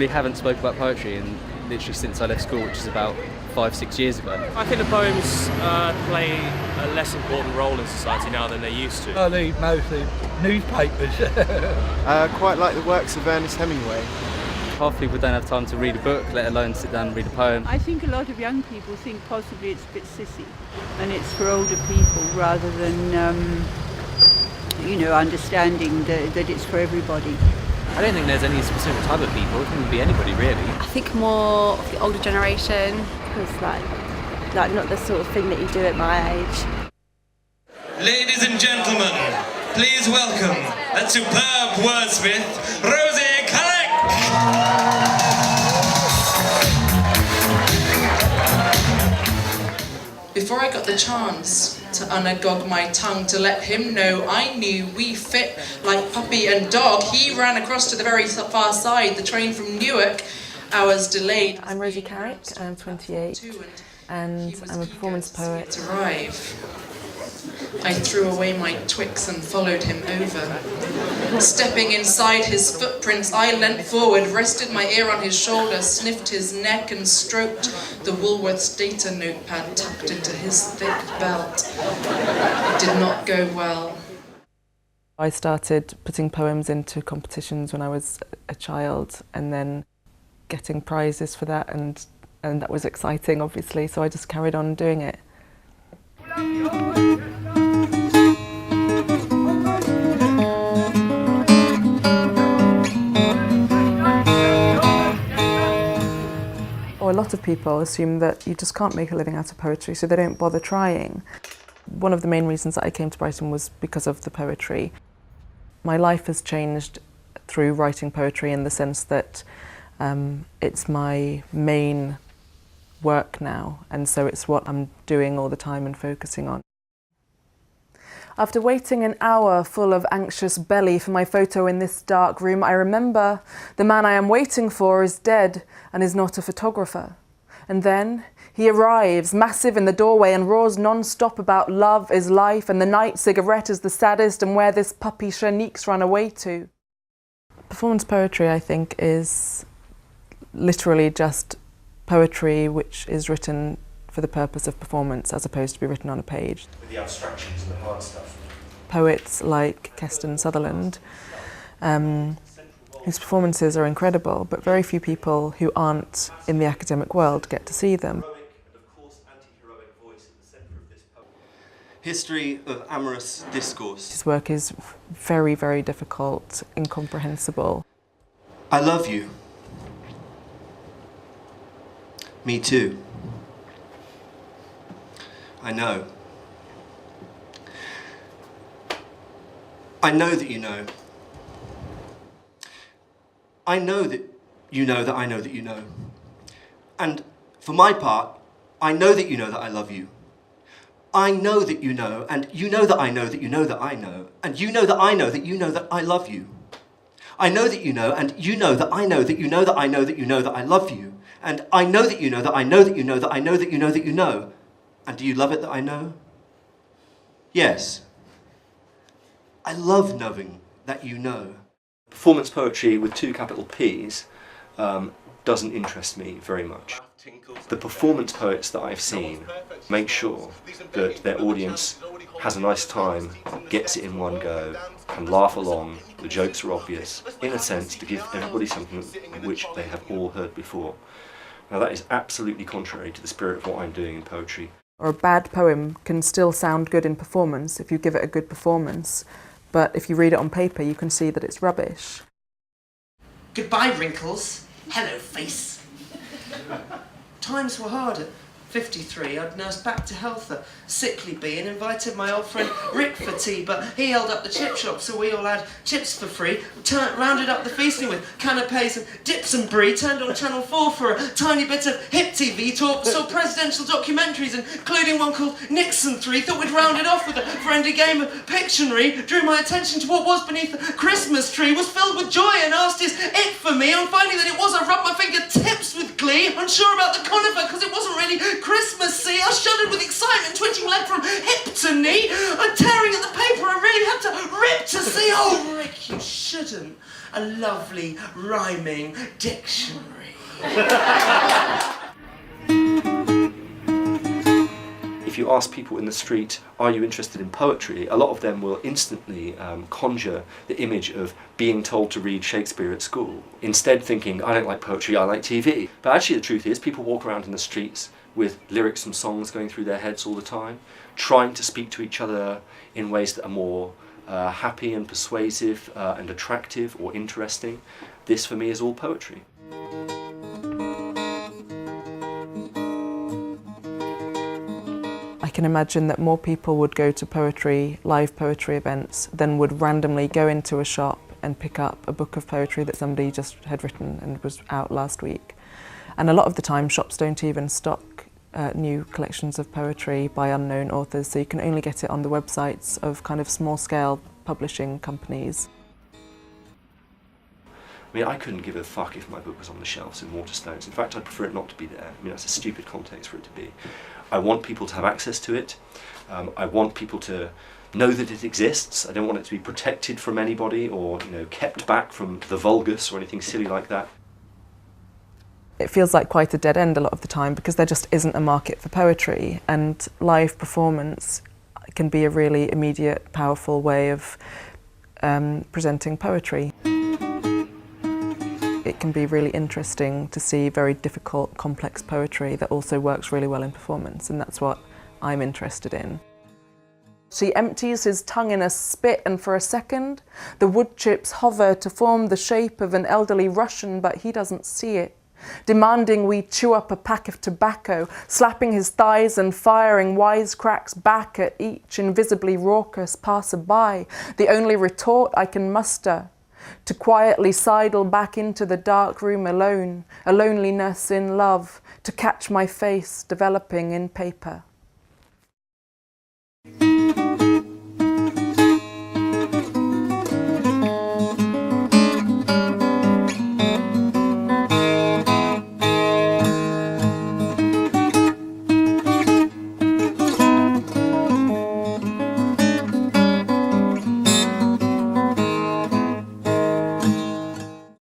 probably haven't spoke about poetry in literally since I left school, which is about 5-6 years ago. I think the poems play a less important role in society now than they used to. I read mostly newspapers. Quite like the works of Ernest Hemingway. Half people don't have time to read a book, let alone sit down and read a poem. I think a lot of young people think possibly it's a bit sissy and it's for older people rather than, understanding that it's for everybody. I don't think there's any specific type of people. It can be anybody, really. I think more of the older generation. Because like not the sort of thing that you do at my age. Ladies and gentlemen, please welcome that superb wordsmith, Rosy Carrick! Before I got the chance to unagog my tongue to let him know I knew we fit like puppy and dog, he ran across to the very far side, the train from Newark, hours delayed. I'm Rosy Carrick, I'm 28, and I'm a performance poet. I threw away my Twix and followed him over. Stepping inside his footprints, I leant forward, rested my ear on his shoulder, sniffed his neck and stroked the Woolworths data notepad tucked into his thick belt. It did not go well. I started putting poems into competitions when I was a child and then getting prizes for that, and that was exciting, obviously, so I just carried on doing it. A lot of people assume that you just can't make a living out of poetry, so they don't bother trying. One of the main reasons that I came to Brighton was because of the poetry. My life has changed through writing poetry in the sense that it's my main work now, and so it's what I'm doing all the time and focusing on. After waiting an hour full of anxious belly for my photo in this dark room, I remember the man I am waiting for is dead and is not a photographer. And then he arrives, massive in the doorway, and roars non-stop about love is life and the night cigarette is the saddest and where this puppy Shanique's run away to. Performance poetry, I think, is literally just poetry which is written for the purpose of performance as opposed to be written on a page. With the abstractions and the hard stuff. Poets like Keston Sutherland, whose performances are incredible, but very few people who aren't in the academic world get to see them. History of amorous discourse. His work is very, very difficult, incomprehensible. I love you. Me too. I know. I know that you know. I know that you know that I know that you know. And for my part, I know that you know that I love you. I know that you know, and you know that I know that you know that I know, and you know that I know that you know that I love you. I know that you know, and you know that I know that you know that I know that you know that I love you. And I know that you know that I know that you know that I know that you know that you know. And do you love it that I know? Yes. I love knowing that you know. Performance poetry with 2 capital P's doesn't interest me very much. The performance poets that I've seen make sure that their audience has a nice time, gets it in one go, can laugh along, the jokes are obvious, in a sense to give everybody something which they have all heard before. Now that is absolutely contrary to the spirit of what I'm doing in poetry. Or a bad poem can still sound good in performance if you give it a good performance, but if you read it on paper you can see that it's rubbish. Goodbye, wrinkles. Hello, face. Times were hard at 53. I'd nursed back to health a sickly bee and invited my old friend Rick for tea, but he held up the chip shop so we all had chips for free. Rounded up the feasting with canapes and dips and brie, turned on Channel 4 for a tiny bit of hip TV talk, saw presidential documentaries including one called Nixon 3, thought we'd round it off with a friendly game of Pictionary, drew my attention to what was beneath the Christmas tree, was filled with joy and asked is it for me, on finding that it was I rubbed my fingertips with glee, unsure about the conifer because it wasn't really Christmas, see, I shuddered with excitement, twitching lead from hip to knee. I'm tearing at the paper, I really had to rip to see. Oh, Rick, you shouldn't. a lovely rhyming dictionary. If you ask people in the street, are you interested in poetry, a lot of them will instantly conjure the image of being told to read Shakespeare at school, instead thinking, I don't like poetry, I like TV. But actually the truth is, people walk around in the streets with lyrics and songs going through their heads all the time, trying to speak to each other in ways that are more happy and persuasive and attractive or interesting. This for me is all poetry. I can imagine that more people would go to live poetry events than would randomly go into a shop and pick up a book of poetry that somebody just had written and was out last week. And a lot of the time shops don't even stock new collections of poetry by unknown authors, so you can only get it on the websites of kind of small-scale publishing companies. I mean, I couldn't give a fuck if my book was on the shelves in Waterstones. In fact, I'd prefer it not to be there. I mean, that's a stupid context for it to be. I want people to have access to it. I want people to know that it exists. I don't want it to be protected from anybody or, you know, kept back from the vulgus or anything silly like that. It feels like quite a dead end a lot of the time because there just isn't a market for poetry, and live performance can be a really immediate, powerful way of presenting poetry. It can be really interesting to see very difficult, complex poetry that also works really well in performance, and that's what I'm interested in. She empties his tongue in a spit, and for a second, the wood chips hover to form the shape of an elderly Russian, but he doesn't see it. Demanding we chew up a pack of tobacco, slapping his thighs and firing wisecracks back at each invisibly raucous passerby, the only retort I can muster. To quietly sidle back into the dark room alone, a loneliness in love, to catch my face developing in paper.